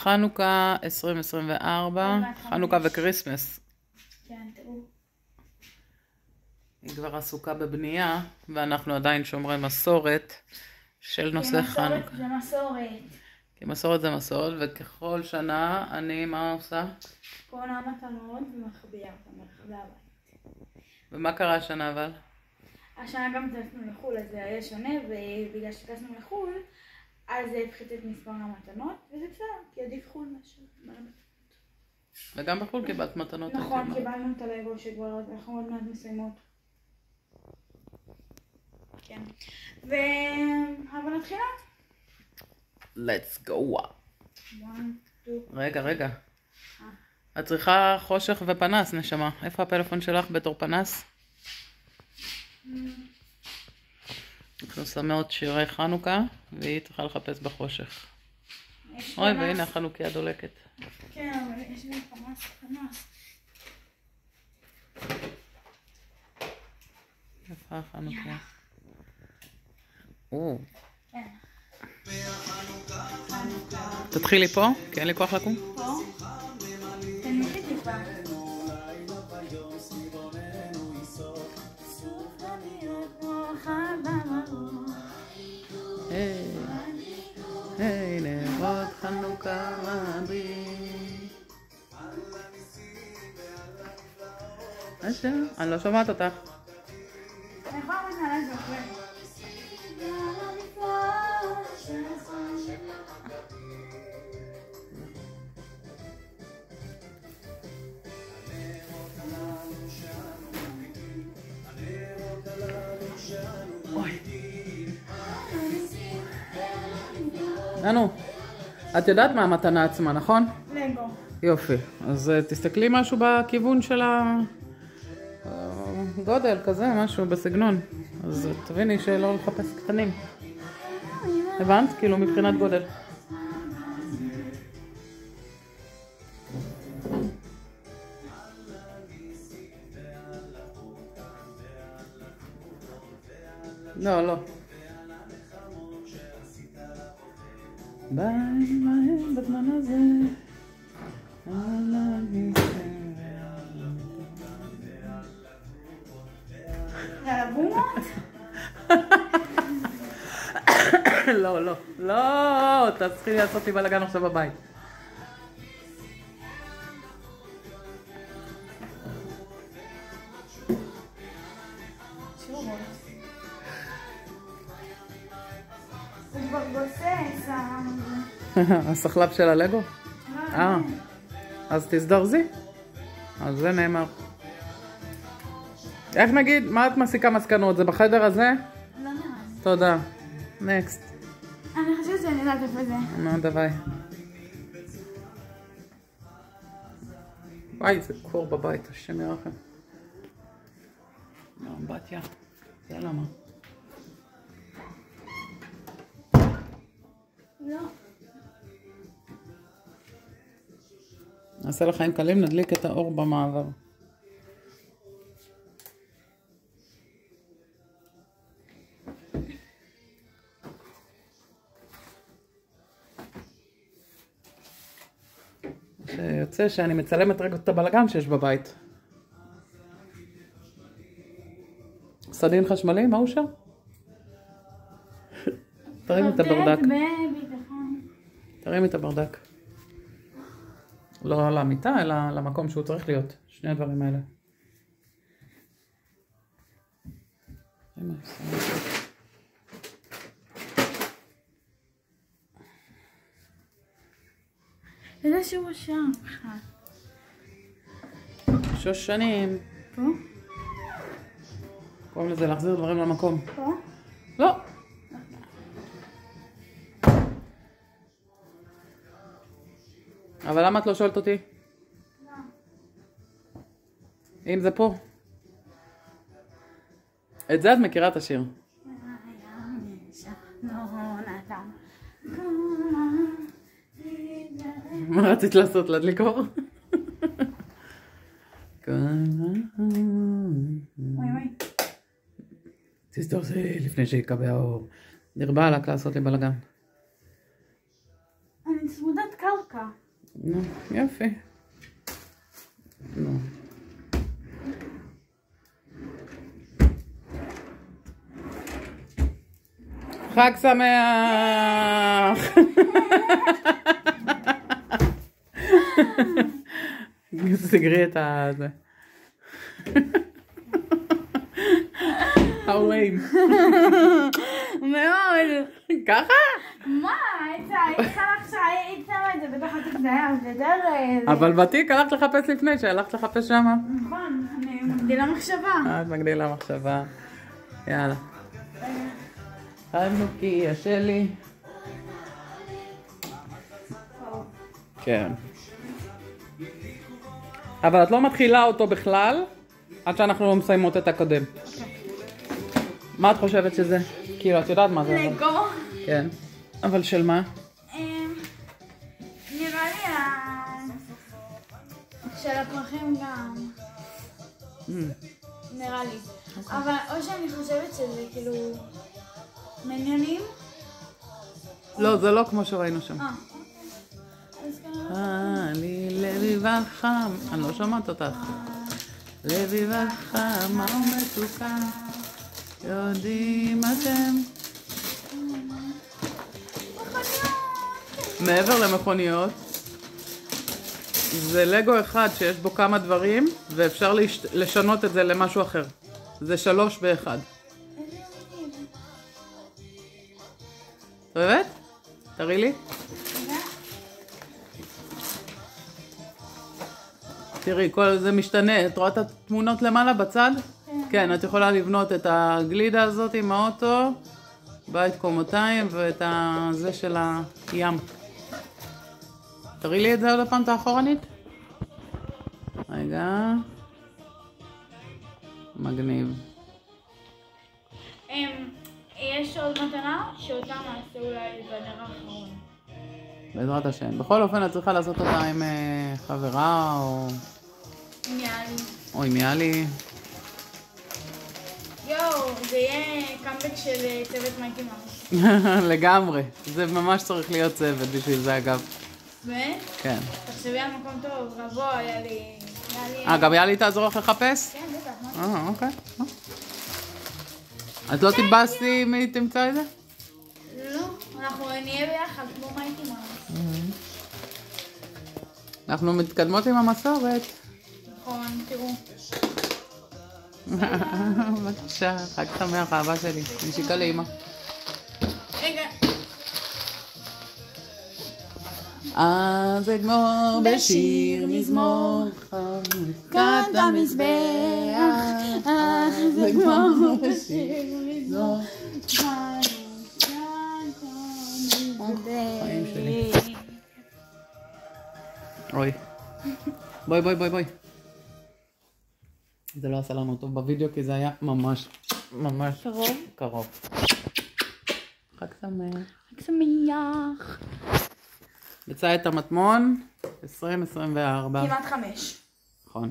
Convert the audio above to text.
חנוכה 2024, חנוכה וכריסמס. כן, תראו. היא כבר עסוקה בבנייה, ואנחנו עדיין שומרי מסורת של נושא חנוכה. זה מסורת. כי מסורת זה מסורת, וככל שנה אני מה עושה? קונה מתנות ומחביאה אותם ברחבי הבית. ומה קרה השנה אבל? השנה גם טסנו לחול, אז זה היה שונה, ובגלל שטסנו לחול, אז זה הפחית את מספר המתנות, וזה בסדר, כי עדיף חול מאשר מתנות. וגם בחול קיבלת מתנות. נכון, קיבלנו את הלגו שכבר אנחנו עוד מעט מסיימות. כן. אבל נתחילה? Let's go. 1, 2. רגע. את צריכה חושך ופנס, נשמה. איפה הפלאפון שלך בתור פנס? אנחנו שמות שירי חנוכה, והיא צריכה לחפש בחושך. אוי, והנה החנוכיה דולקת. כן, אבל יש לי פנס. איפה החנוכיה? כן. תתחילי פה, כי אין לי כוח לקום. פה? תנמיכי טיפה. היי, נרות חנוכה רבים. אני לא שומעת אותך. אני יכולה להגיד עליי זה עובד. נו, את יודעת מה המתנה עצמה, נכון? לגו. יופי, אז תסתכלי משהו בכיוון של הגודל כזה, משהו בסגנון. אז תביני שלא לחפש קטנים. הבנת? כאילו מבחינת גודל. לא. ביי בזמן הזה. לא, תצטרכי לעשות לי בלגן עכשיו בבית. הוא כבר גוסס. הסחלב של הלגו? אז תזדרזי. אז זה נאמר. איך נגיד, מה את מסיקה מסקנות? זה בחדר הזה? לא נראה לי. תודה. נקסט. אני חושבת שאני יודעת איפה זה. נו, דווי. וואי, זה קור בבית, השם ירחם. באמבטיה. זה למה? לא. נעשה לחיים קלים, נדליק את האור במעבר. שיוצא שאני מצלמת רגע את הבלגן שיש בבית. סדין חשמלי, מה הוא שם? תרים את הברדק. תרים את הברדק. לא למיטה, אלא למקום שהוא צריך להיות. שני הדברים האלה. איזה שהוא שם? שושנים. פה? קוראים לזה להחזיר דברים למקום. פה? לא. אבל למה את לא שואלת אותי? לא. אם זה פה. את זה את מכירה את השיר. מה רצית לעשות? להדליק אור? תזדרזי לפני שיקבע האור. נרבה עלק לעשות לי בלגן. אני צמודת קרקע. וודקה. נו, יופי. נו. חג שמח! סגרי את זה. הוויים. מאוד. ככה? מה? היית שמה את זה בתוך התיק, זה היה יותר... אבל בתיק הלכת לחפש לפני שהלכת לחפש שמה. נכון, אני מגדילה מחשבה. את מגדילה מחשבה. יאללה. חנוכיה שלי. כן. אבל את לא מתחילה אותו בכלל עד שאנחנו לא מסיימות את הקודם. מה את חושבת שזה? כאילו, את יודעת מה זה? לגו. כן. אבל של מה? נראה לי של הפרחים גם. נראה לי. אבל או שאני חושבת שזה כאילו מניונים. לא, זה לא כמו שראינו שם. אז כנראה... לי לוי וחם. אני לא שומעת אותך. לוי וחם, מה מתוקה? יודעים אתם? מעבר למכוניות, זה לגו אחד שיש בו כמה דברים, ואפשר לשנות את זה למשהו אחר. זה 3 ב-1. את אוהבת? תראי לי. תראי, כל זה משתנה. את רואה את התמונות למעלה בצד? כן, את יכולה לבנות את הגלידה הזאת עם האוטו, בית קומותיים ואת זה של הים. תראי לי את זה עוד הפעם, את האחורנית. רגע. מגניב. יש עוד מתנה שאותה נעשה אולי בנר האחרון. בעזרת השם. בכל אופן את צריכה לעשות אותה עם חברה או... עם יאלי. או עם יאלי. יואו, זה יהיה קאמבק של צוות מייקי מאוס. לגמרי. זה ממש צריך להיות צוות בשביל זה אגב. באמת? כן. תחשבי על מקום טוב, רבו, יאלי. גם יאלי תעזור לך לחפש? כן, בטח. אוקיי. את לא תתבאסי מי תמצא את זה? לא, אנחנו נהיה ביחד כמו מייקי מאוס. אנחנו מתקדמות עם המסורת. נכון, תראו. בבקשה, חג שמח, אהבה שלי. נשיקה לאמא. רגע. אז אגמור בשיר מזמור כאן במזבח. אז אגמור בשיר מזמור חיים שלי. אוי. בואי. זה לא עשה לנו טוב בווידאו כי זה היה ממש קרוב. חג שמח. חג שמח. יצא את המטמון 2024. כמעט 5. נכון.